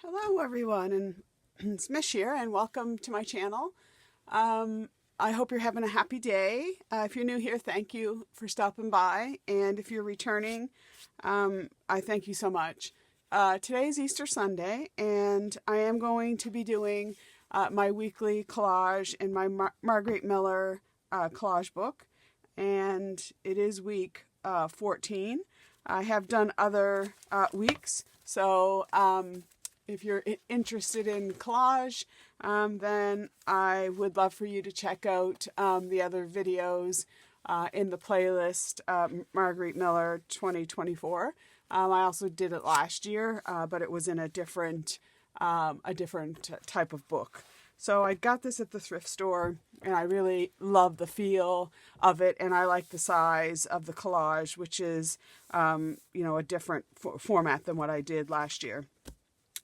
Hello everyone, and it's Mich here, and welcome to my channel. I hope you're having a happy day. If you're new here, thank you for stopping by, and if you're returning, I thank you so much. Today is Easter Sunday, and I am going to be doing my weekly collage in my Margarete Miller collage book, and it is week 14. I have done other weeks, so if you're interested in collage, then I would love for you to check out the other videos in the playlist, Margarete Miller 2024. I also did it last year, but it was in a different type of book. So I got this at the thrift store, and I really love the feel of it, and I like the size of the collage, which is, a different format than what I did last year.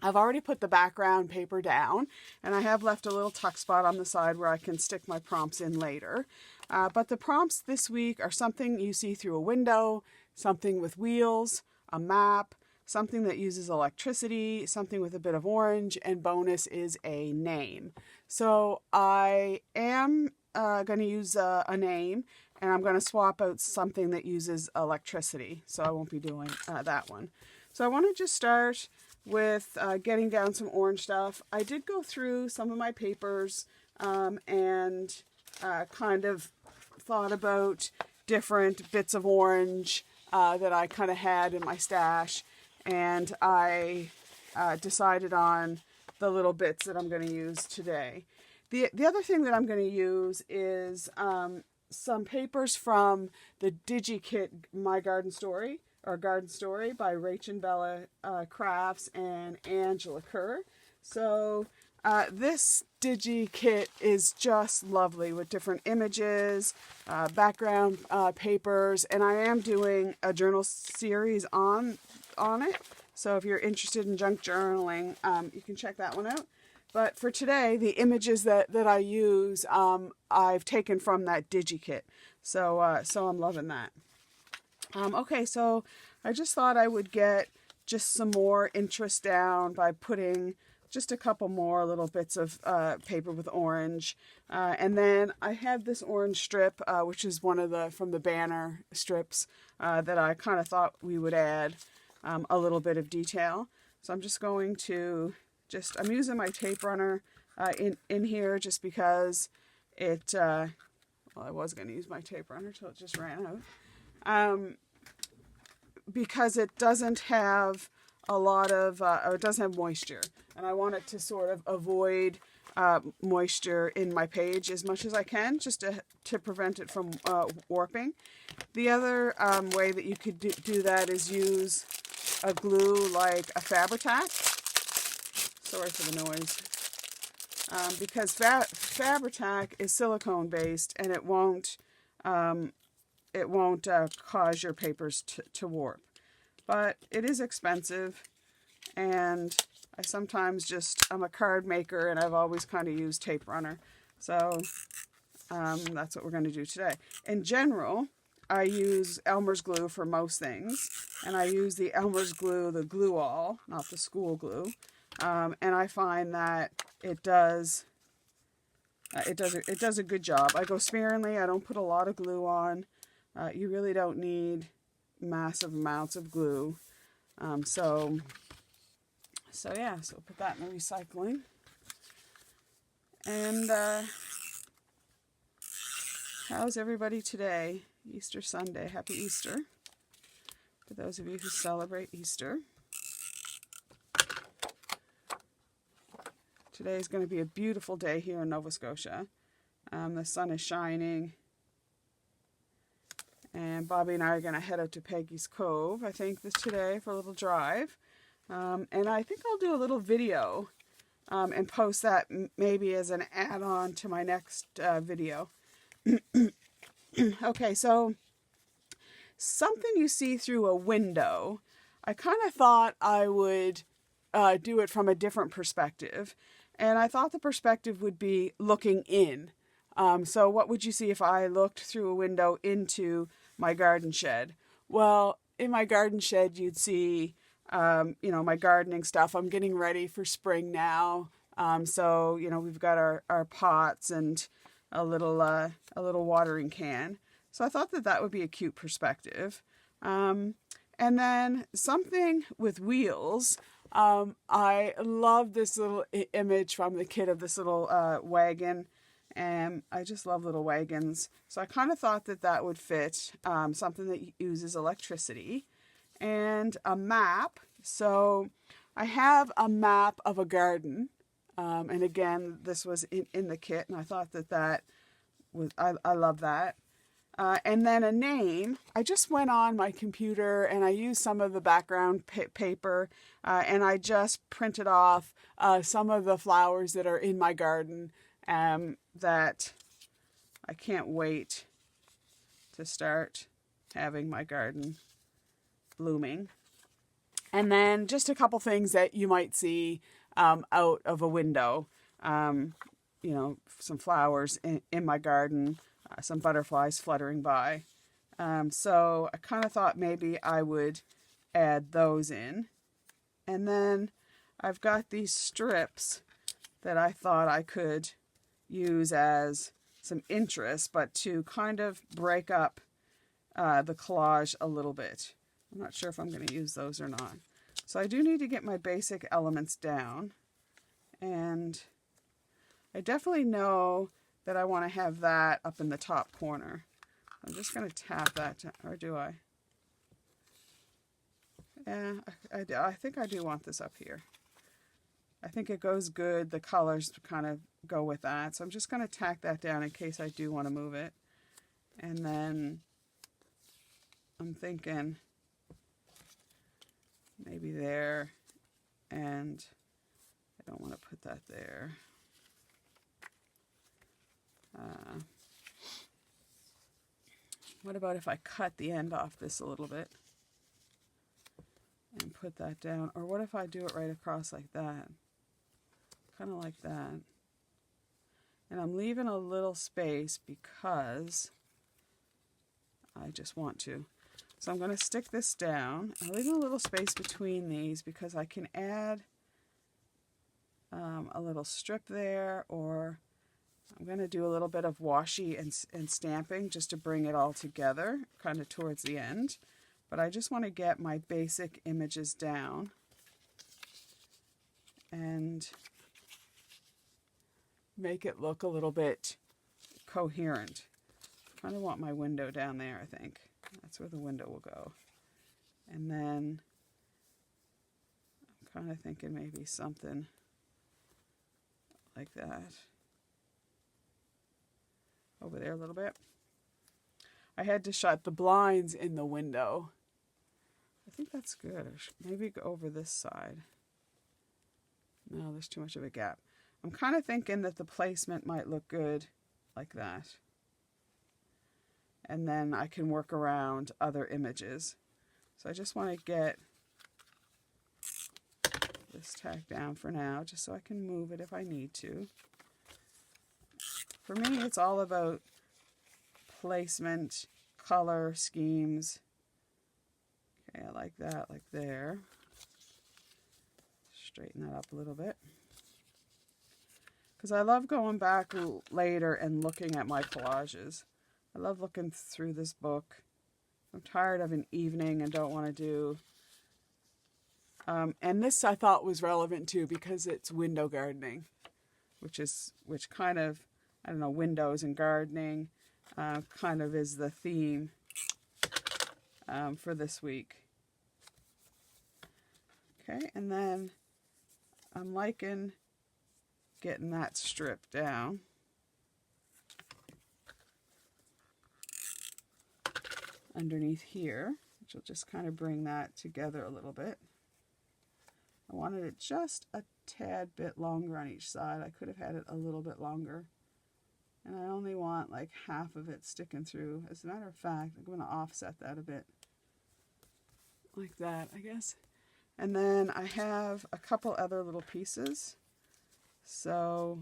I've already put the background paper down, and I have left a little tuck spot on the side where I can stick my prompts in later. But the prompts this week are something you see through a window, something with wheels, a map, something that uses electricity, something with a bit of orange, and bonus is a name. So I am going to use a name, and I'm going to swap out something that uses electricity. So I won't be doing that one. So I want to just start with getting down some orange stuff. I did go through some of my papers and kind of thought about different bits of orange that I kind of had in my stash, and I decided on the little bits that I'm going to use today. The other thing that I'm going to use is some papers from the DigiKit My Garden Story, or Garden Story, by Rach and Bella Crafts and Angela Kerr. So this DigiKit is just lovely with different images, background papers, and I am doing a journal series on it. So if you're interested in junk journaling, you can check that one out. But for today, the images that I use, I've taken from that DigiKit. So I'm loving that. Okay, so I just thought I would get just some more interest down by putting just a couple more little bits of paper with orange. And then I have this orange strip, which is one of from the banner strips that I kind of thought we would add a little bit of detail. So I'm just going to, I'm using my tape runner in here just because it, well, I was going to use my tape runner till it just ran out. Because it doesn't have a lot of, it doesn't have moisture, and I want it to sort of avoid moisture in my page as much as I can, just to prevent it from warping. The other way that you could do that is use a glue like a Fabri-Tac. Sorry for the noise. Because Fabri-Tac is silicone based, and it won't cause your papers to warp. But it is expensive, and I sometimes I'm a card maker, and I've always kind of used tape runner. So that's what we're going to do today. In general, I use Elmer's glue for most things, and I use the Elmer's glue, the glue-all, not the school glue, and I find that it does a good job. I go sparingly. I don't put a lot of glue on. You really don't need massive amounts of glue. So put that in the recycling. And how's everybody today? Easter Sunday. Happy Easter for those of you who celebrate Easter. Today is going to be a beautiful day here in Nova Scotia. The sun is shining. And Bobby and I are going to head out to Peggy's Cove, I think, today for a little drive. And I think I'll do a little video and post that maybe as an add-on to my next video. Okay, so something you see through a window. I kind of thought I would do it from a different perspective. And I thought the perspective would be looking in. So what would you see if I looked through a window into my garden shed? Well, in my garden shed, you'd see you know, my gardening stuff. I'm getting ready for spring now. So, you know, we've got our pots and a little watering can. So I thought that that would be a cute perspective. And then something with wheels. I love this little image from the kit of this little wagon. And I just love little wagons. So I kind of thought that that would fit something that uses electricity. And a map. So I have a map of a garden. And again, this was in the kit, and I thought that that was, I love that. And then a name. I just went on my computer and I used some of the background paper and I just printed off some of the flowers that are in my garden that I can't wait to start having my garden blooming. And then just a couple things that you might see out of a window. You know, some flowers in my garden, some butterflies fluttering by. So I kind of thought maybe I would add those in. And then I've got these strips that I thought I could use as some interest, but to kind of break up the collage a little bit. I'm not sure if I'm going to use those or not. So I do need to get my basic elements down. And I definitely know that I want to have that up in the top corner. I'm just going to tap that, or do I? Yeah, I think I do want this up here. I think it goes good. The colors kind of go with that. So I'm just going to tack that down in case I do want to move it. And then I'm thinking maybe there, and I don't want to put that there. What about if I cut the end off this a little bit and put that down? Or what if I do it right across like that? Kind of like that. And I'm leaving a little space because I just want to. So I'm going to stick this down. I'm leaving a little space between these because I can add a little strip there, or I'm going to do a little bit of washi and stamping just to bring it all together kind of towards the end. But I just want to get my basic images down and make it look a little bit coherent. I kind of want my window down there, I think. That's where the window will go. And then I'm kind of thinking maybe something like that. Over there a little bit. I had to shut the blinds in the window. I think that's good. Or maybe go over this side. No, there's too much of a gap. I'm kind of thinking that the placement might look good like that. And then I can work around other images. So I just want to get this tacked down for now, just so I can move it if I need to. For me, it's all about placement, color, schemes. Okay, I like that, like there. Straighten that up a little bit. Because I love going back later and looking at my collages. I love looking through this book. I'm tired of an evening and don't want to do... and this I thought was relevant too because it's window gardening, which kind of, I don't know, windows and gardening kind of is the theme for this week. Okay, and then I'm liking getting that stripped down. Underneath here, which will just kind of bring that together a little bit. I wanted it just a tad bit longer on each side. I could have had it a little bit longer. And I only want like half of it sticking through. As a matter of fact, I'm going to offset that a bit. Like that, I guess. And then I have a couple other little pieces. So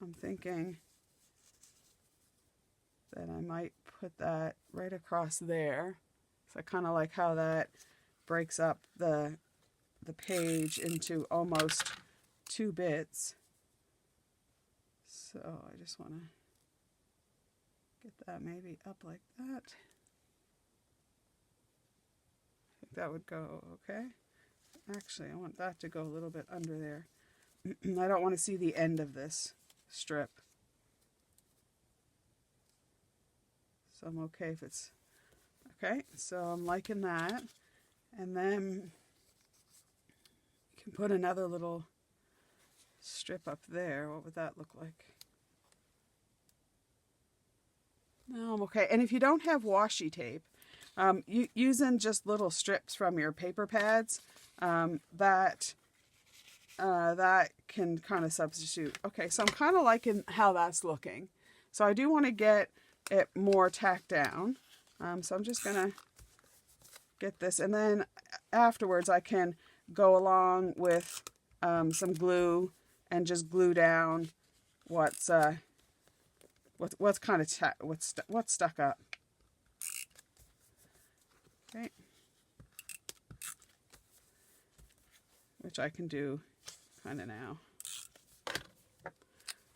I'm thinking that I might put that right across there. So I kind of like how that breaks up the the page into almost 2 bits. So I just want to get that maybe up like that. I think that would go okay. Actually, I want that to go a little bit under there. I don't want to see the end of this strip. So I'm okay if it's okay. So I'm liking that. And then you can put another little strip up there. What would that look like? No, I'm okay. And if you don't have washi tape, using just little strips from your paper pads, that can kind of substitute. Okay, so I'm kind of liking how that's looking. So I do want to get it more tacked down. So I'm just going to get this. And then afterwards I can go along with some glue and just glue down what's kind of what's stuck up. Okay. Which I can do kind of now.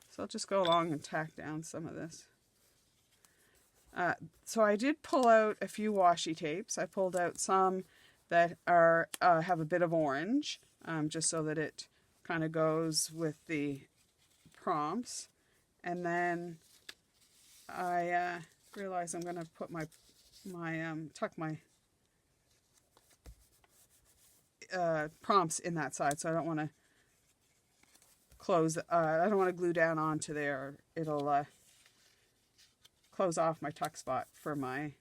So I'll just go along and tack down some of this. So I did pull out a few washi tapes. I pulled out some that are have a bit of orange, just so that it kind of goes with the prompts. And then I realize I'm going to put tuck my prompts in that side, so I don't want to close. I don't want to glue down onto there. It'll close off my tuck spot for my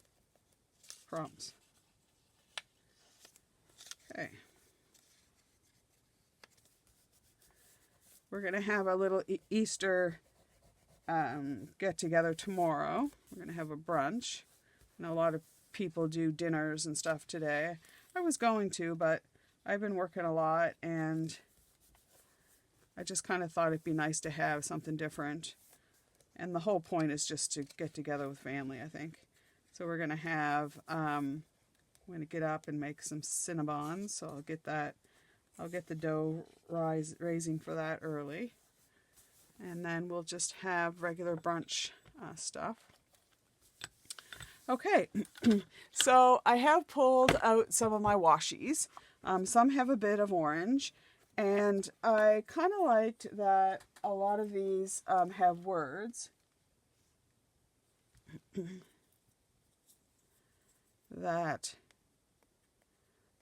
prompts. Okay. We're going to have a little Easter get together tomorrow. We're going to have a brunch. I know a lot of people do dinners and stuff today. I was going to, but I've been working a lot, and I just kind of thought it'd be nice to have something different. And the whole point is just to get together with family, I think. So we're going to have, I'm going to get up and make some Cinnabons. So I'll get that, I'll get the dough raising for that early. And then we'll just have regular brunch stuff. Okay, so I have pulled out some of my washies. Some have a bit of orange. And I kind of liked that a lot of these have words.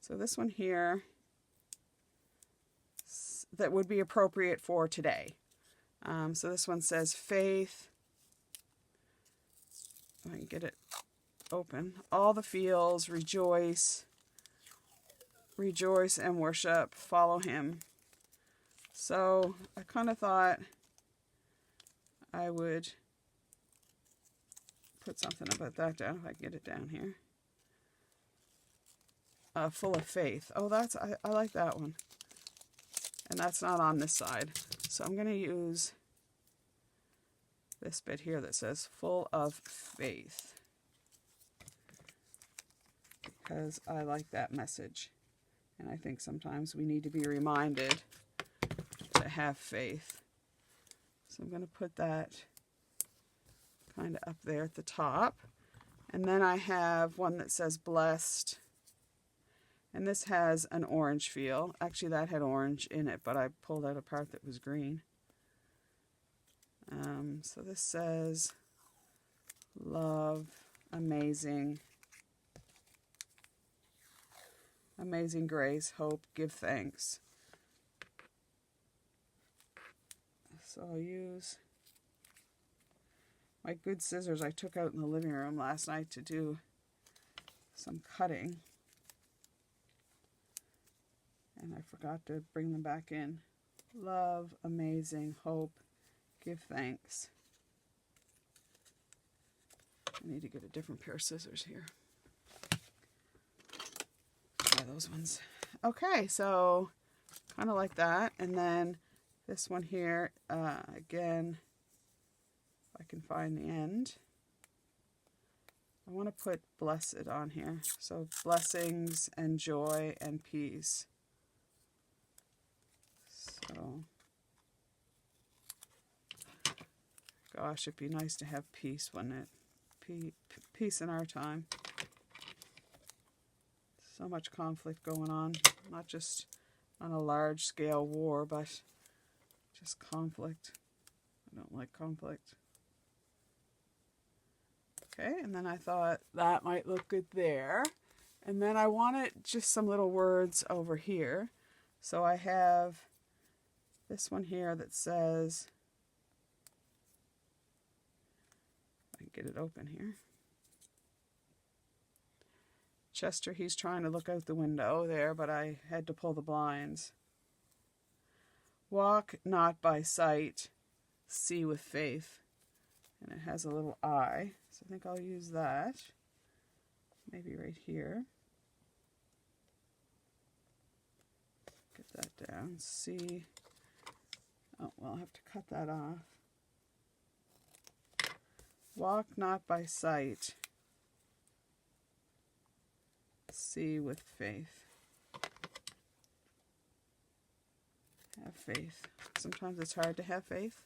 So this one here, that would be appropriate for today. So this one says faith. If I can get it open. All the feels, rejoice. Rejoice and worship, follow him. So I kind of thought I would put something about that down, if I can get it down here. Full of faith. Oh, I like that one. And that's not on this side. So I'm going to use this bit here that says full of faith, because I like that message. And I think sometimes we need to be reminded to have faith. So I'm going to put that kind of up there at the top. And then I have one that says blessed. And this has an orange feel. Actually, that had orange in it, but I pulled out a part that was green. So this says love, amazing. Amazing grace, hope, give thanks. So I'll use my good scissors I took out in the living room last night to do some cutting. And I forgot to bring them back in. Love, amazing, hope, give thanks. I need to get a different pair of scissors here. Those ones. Okay, so kind of like that. And then this one here, again, if I can find the end, I want to put blessed on here. So blessings and joy and peace. Gosh, it'd be nice to have peace, wouldn't it? Peace in our time. So much conflict going on, not just on a large scale war, but just conflict. I don't like conflict. Okay, and then I thought that might look good there. And then I wanted just some little words over here. So I have this one here that says, I can get it open here. Chester, he's trying to look out the window there, but I had to pull the blinds. Walk not by sight, see with faith. And it has a little eye, so I think I'll use that. Maybe right here. Get that down. See. Oh, well, I'll have to cut that off. Walk not by sight. See with faith. Have faith. Sometimes it's hard to have faith,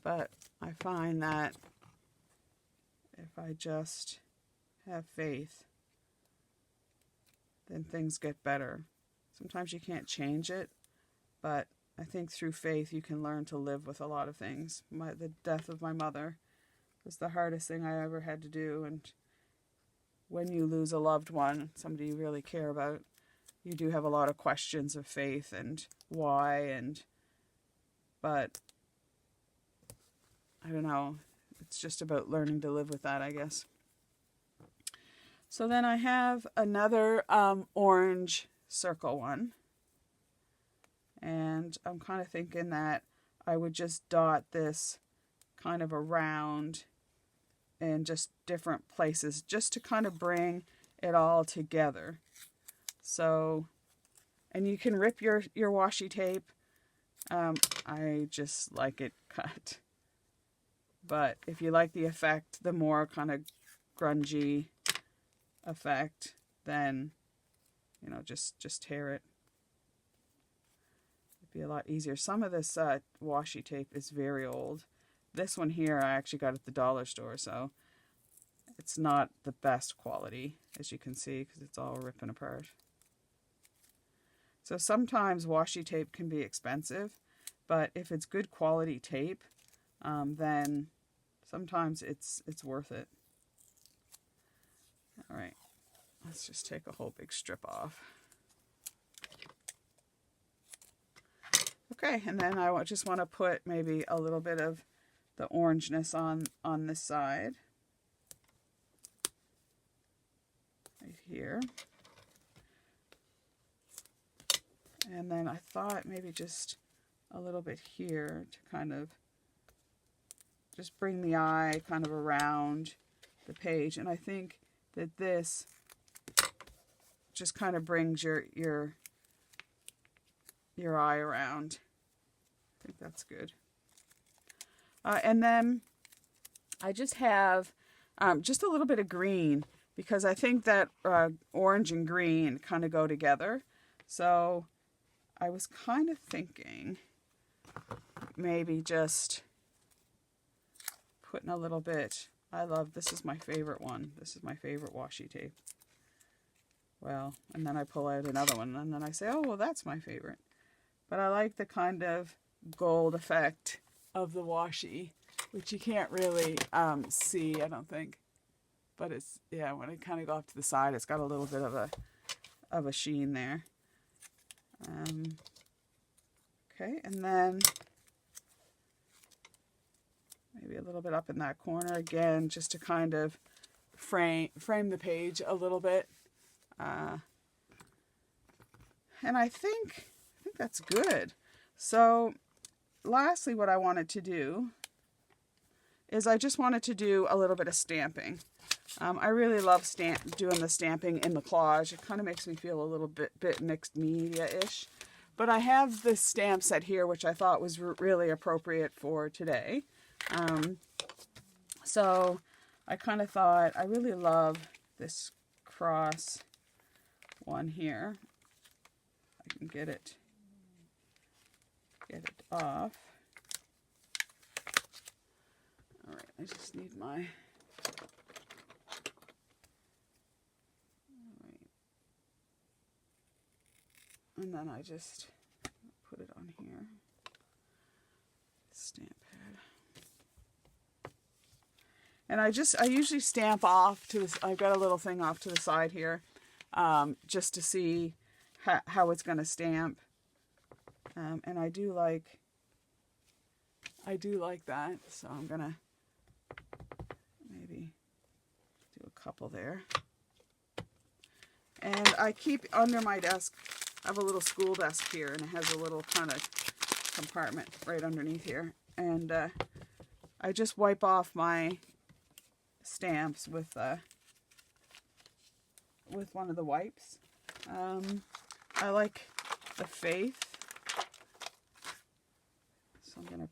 but I find that if I just have faith, then things get better. Sometimes you can't change it, but I think through faith you can learn to live with a lot of things. The death of my mother was the hardest thing I ever had to do, and when you lose a loved one, somebody you really care about, you do have a lot of questions of faith and why, but I don't know, it's just about learning to live with that, I guess. So then I have another orange circle one. And I'm kind of thinking that I would just dot this kind of around in just different places, just to kind of bring it all together. So, and you can rip your washi tape. I just like it cut. But if you like the effect, the more kind of grungy effect, then, you know, just tear it. It'd be a lot easier. Some of this washi tape is very old. This one here I actually got at the dollar store, so it's not the best quality, as you can see, because it's all ripping apart. So sometimes washi tape can be expensive, but if it's good quality tape, then sometimes it's worth it. All right, let's just take a whole big strip off. Okay, and then I just want to put maybe a little bit of the orangeness on this side. Right here. And then I thought maybe just a little bit here to kind of just bring the eye kind of around the page. And I think that this just kind of brings your eye around. I think that's good. And then I just have just a little bit of green, because I think that orange and green kind of go together. So I was kind of thinking maybe just putting a little bit. This is my favorite one. This is my favorite washi tape. Well, and then I pull out another one, and then I say, oh, well, that's my favorite. But I like the kind of gold effect of the washi, which you can't really see, I don't think. But it's, yeah, when it kind of go off to the side, it's got a little bit of a sheen there. Okay, and then maybe a little bit up in that corner again, just to kind of frame the page a little bit. And I think that's good. So lastly, what I wanted to do is I just wanted to do a little bit of stamping. I really love doing the stamping in the collage. It kind of makes me feel a little bit mixed media-ish. But I have this stamp set here, which I thought was really appropriate for today. So I kind of thought, I really love this cross one here. I can get it off. I just need my... And then I just put it on here. Stamp pad. And I usually stamp off to this. I've got a little thing off to the side here, just to see how it's going to stamp. And I do like that. So I'm gonna maybe do a couple there. And I keep under my desk, I have a little school desk here, and it has a little kind of compartment right underneath here. And I just wipe off my stamps with one of the wipes. I like the Faith, so I'm gonna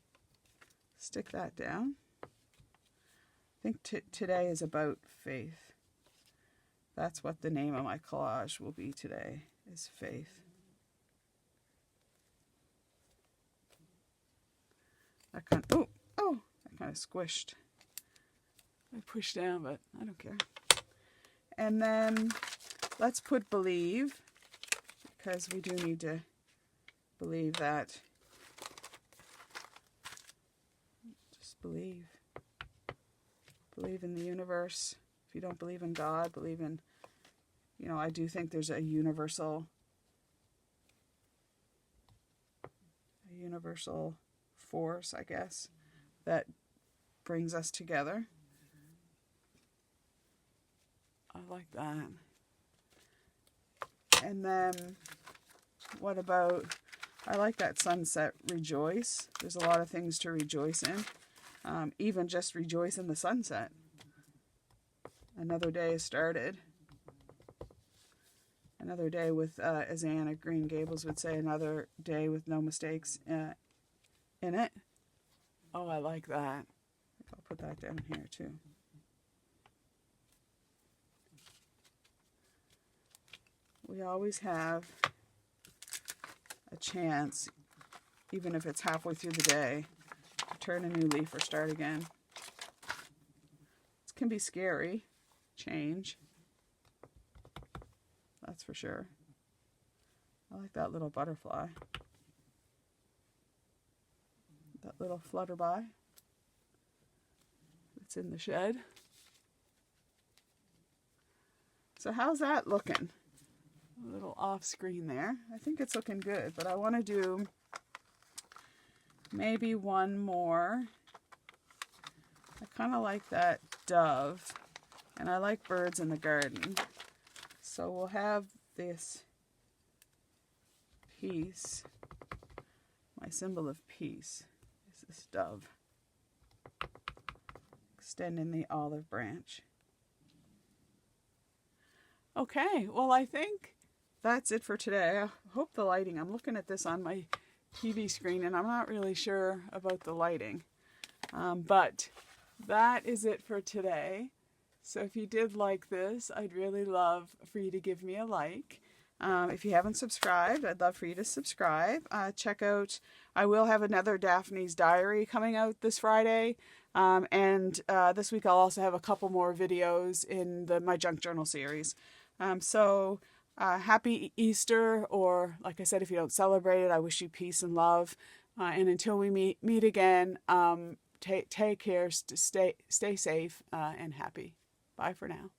stick that down. I think today is about faith. That's what the name of my collage will be today, is Faith. That kind of, that kind of squished. I pushed down, but I don't care. And then let's put believe, because we do need to believe that. Just believe. Believe in the universe. If you don't believe in God, believe in, you know, I do think there's a universal force, I guess, that brings us together. I like that. And then what about, I like that sunset, rejoice. There's a lot of things to rejoice in. Even just rejoice in the sunset. Another day has started. Another day with, as Anne at Green Gables would say, another day with no mistakes in it. Oh, I like that. I'll put that down here too. We always have a chance, even if it's halfway through the day, to turn a new leaf or start again. It can be scary, change. That's for sure. I like that little butterfly. That little flutterby. It's in the shed. So how's that looking? A little off screen there. I think it's looking good, but I want to do maybe one more. I kind of like that dove, and I like birds in the garden. So we'll have this piece. My symbol of peace is this dove. Extending the olive branch. Okay, well, I think that's it for today. I hope the lighting, I'm looking at this on my TV screen and I'm not really sure about the lighting. But that is it for today. So if you did like this, I'd really love for you to give me a like. If you haven't subscribed, I'd love for you to subscribe. Check out, I will have another Daphne's Diary coming out this Friday. And this week I'll also have a couple more videos in my Junk Journal series. So happy Easter, or like I said, if you don't celebrate it, I wish you peace and love. And until we meet again, take care, stay safe and happy. Bye for now.